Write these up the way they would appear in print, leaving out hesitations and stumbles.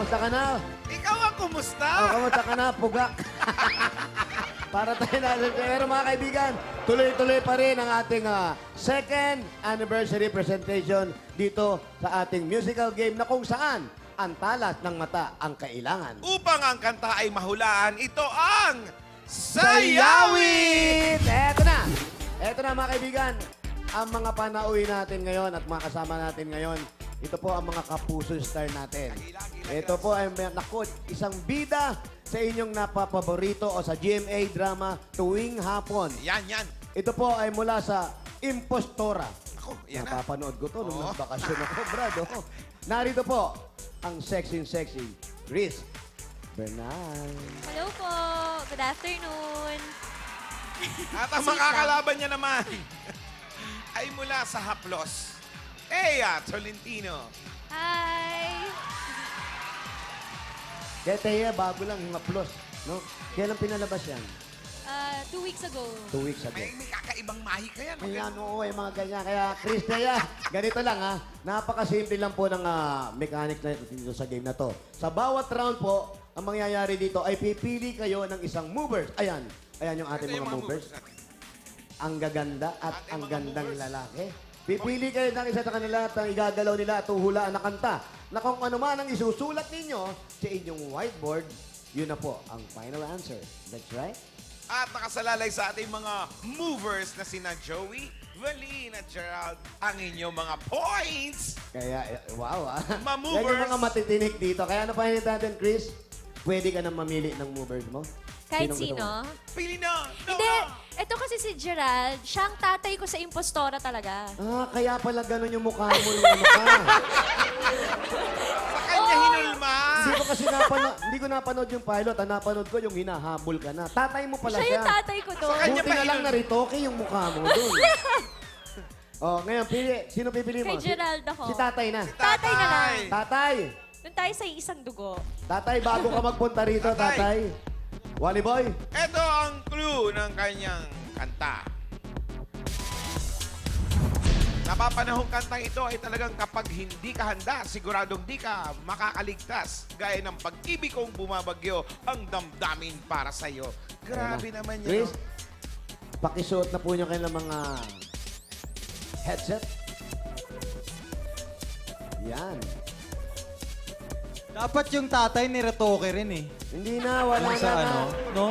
Kamusta ka na? Ikaw ang kumusta? Kamusta ka na, pugak? Para tayo na. Pero mga kaibigan, tuloy-tuloy pa rin ang ating second anniversary presentation dito sa ating musical game na kung saan ang talas ng mata ang kailangan. Upang ang kanta ay mahulaan, ito ang Sayawit! Eto na mga kaibigan. Ang mga panauwi natin ngayon at mga kasama natin ngayon, ito po ang mga kapuso star natin. Ito po ay, naku, isang bida sa inyong napapaborito o sa GMA drama tuwing hapon. Yan. Ito po ay mula sa Impostora. Ako, yan na. Napapanood ko to nung Oo. nagbakasyon ako, brad. Oh. Narito po ang sexy Chris Bernal. Hello po. Good afternoon. At ang makakalaban niya naman ay mula sa Haplos, Ea Tolentino. Hi. Kaya Teya, bago lang yung upload. No? Kailan pinalabas yan? 2 weeks ago. 2 weeks ago. May kakaibang mahi ka yan. Ayan, oo, yung mga ganyan. Kaya, Chris, Teya, ganito lang ha. Napakasimple lang po ng mechanic na dito sa game na to. Sa bawat round po, ang mangyayari dito ay pipili kayo ng isang movers. Ayan. Ayan yung ating Ito yung mga movers. natin. Ang gaganda at Ating ang mga gandang movers. lalaki. Pipili kayo ng isa sa kanila at ang igagalaw nila at huhulaan na kanta. Na kung ano man ang isusulat ninyo sa inyong whiteboard, yun na po ang final answer. That's right? At nakasalalay sa ating mga movers na sina Joey, Valin at Gerald, ang inyong mga points. Kaya, wow ah. Mga movers. Yan yung mga matitinik dito. Kaya ano pa natin, Chris? Pwede ka nang mamili ng movers mo? Kahit Sinong gusto sino? mo? Pili na! Hindi. Ito kasi si Gerald, siya ang tatay ko sa Impostora talaga. Kaya pala ganun yung mukha mo nung ano ka. Sa kanya hinulma! Hindi ko napanood yung pilot. Napanood ko yung hinahabol ka na. Tatay mo pala Siya siya. yung tatay ko doon. kanya Buti pa na lang yun. naritoke yung mukha mo doon. Ngayon, pili. Sino pipili mo? Kay Gerald ako. Si tatay na. Tatay na lang. Tatay! Doon tayo sa isang dugo. Tatay, bago ka magpunta rito, Tatay. tatay. Wally boy, Ito ang clue ng kanyang kanta. Napapanahong kantang ito ay talagang kapag hindi ka handa, siguradong di ka makakaligtas. Gaya ng pag-ibig kong bumabagyo ang damdamin para sa'yo. Grabe naman Chris, yan. pakisuot na po nyo kayo ng mga headset. Yan. Dapat yung tatay ni Retoke rin eh. Hindi na, wala Yung na. sa na. ano? No?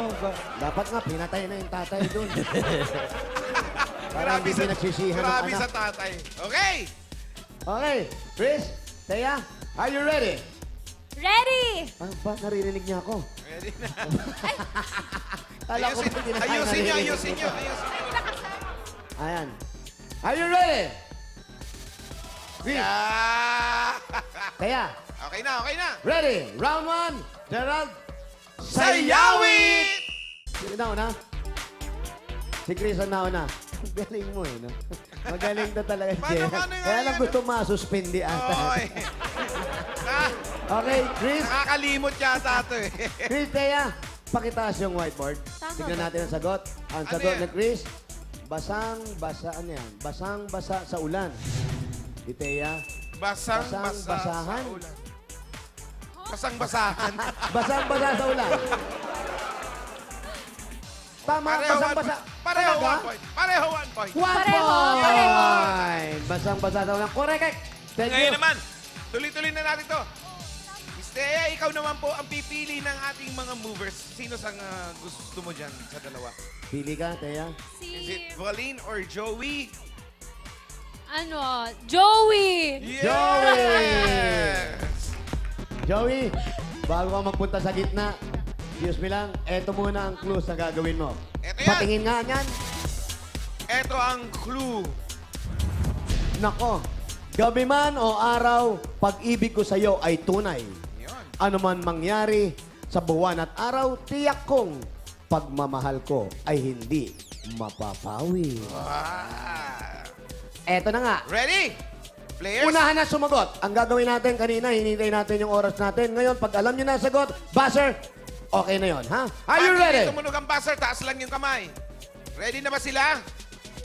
Dapat nga, pinatay na yung tatay doon. Para Grabe hindi pinagsisihan ng grabe anak. sa tatay. Okay! Okay, Chris, Teya, are you ready? Ready! Ano ba? Naririnig niya ako. Ready na. Kala ko ba hindi na tayo Ayusin nyo, naririnig ayusin nyo, ito? ayusin nyo. Ayan. Are you ready? Chris, Yeah! Teya, Okay na, okay na. ready? Round 1, Gerald, Sayawit! Sino na una? Si Chris ang nauna. Galing mo eh, no? Magaling na talaga si Paano, Gerald. paano nga Kaya lang yan? gusto masuspindi ata. Oy. Okay, Chris. Nakakalimot yata ito eh. Chris, Teya, pakitaas yung whiteboard. Tama Tignan ba? natin ang sagot. Ang Ano sagot yan? ni Chris, basang-basa, ano yan? Basang-basa sa ulan. Si Teya, Basang-basa Basang-basahan? sa ulan. Basang-basahan. basang-basa sa ulan. Tama, basang-basa. Pareho Talaga? 1 point. Pareho 1 point. One Pareho, point! pareho. Basang-basa sa ulan. Correct. Thank you. Ngayon naman, tuloy-tuloy na natin to. Miss Thea, ikaw naman po ang pipili ng ating mga movers. Sino sang gusto mo dyan sa dalawa? Pili ka, Teya. Is Si... it Valin or Joey? Ano? Joey! Yes! Joey, bago ka magpunta sa gitna, excuse me lang, eto muna ang clues na gagawin mo. Eto yan. Patingin nga niyan. Ito ang clue. Nako, gabi man o araw, pag-ibig ko sa'yo ay tunay. Yun. Ano man mangyari sa buwan at araw, tiyak kong pagmamahal ko ay hindi mapapawi. Ah. Eto na nga. Ready? Players? Unahan na sumagot. Ang gagawin natin kanina, hinintay natin yung oras natin. Ngayon, pag alam nyo na ang sagot, buzzer, okay na yon, ha? Are you Pag ready? hindi tumunog ang buzzer, taas lang yung kamay. Ready na ba sila?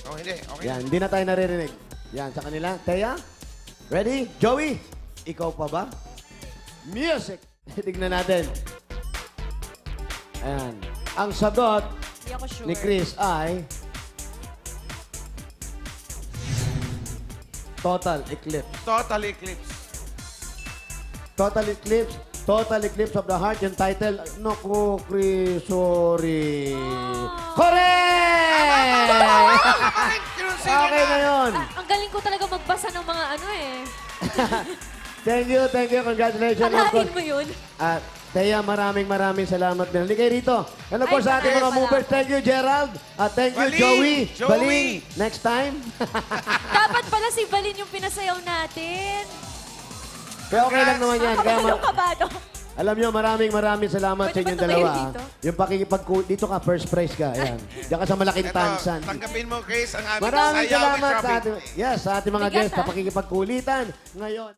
Oh, hindi. Okay. Yan, hindi na tayo naririnig. Yan, sa kanila. Teya, ready? Joey, ikaw pa ba? Music! Tignan natin. Ayan. Ang sagot Hindi ako sure. ni Chris ay total eclipse. Total eclipse. Total eclipse. Total eclipse of the heart. Yung title, Naku, Chris, sorry. Correct! Okay na yun. Ang galing ko talaga magbasa ng mga ano eh. Thank you. Congratulations. Of Alahin course. mo yun. At Thea, maraming salamat. Binalik kayo rito. And of Ay, course, sa ating mga maraming movers, thank you, Gerald. At thank you, Baling! Joey. Joey! Baling. Next time. Dapat pala si Balin yung pinasayaw natin. Kaya okay lang naman yan. Kaya Kabado. alam nyo, maraming salamat sa Pwede ba inyong tumayo dalawa. dito? Yung dito ka, first prize ka. Ayan. Diyan ka sa malaking Ito, tansan. tanggapin mo, Chris, ang aming Maraming sayaw ni salamat sa Trophy. ating, sa ating mga Bigat, guests sa ah. pakikipagkulitan ngayon.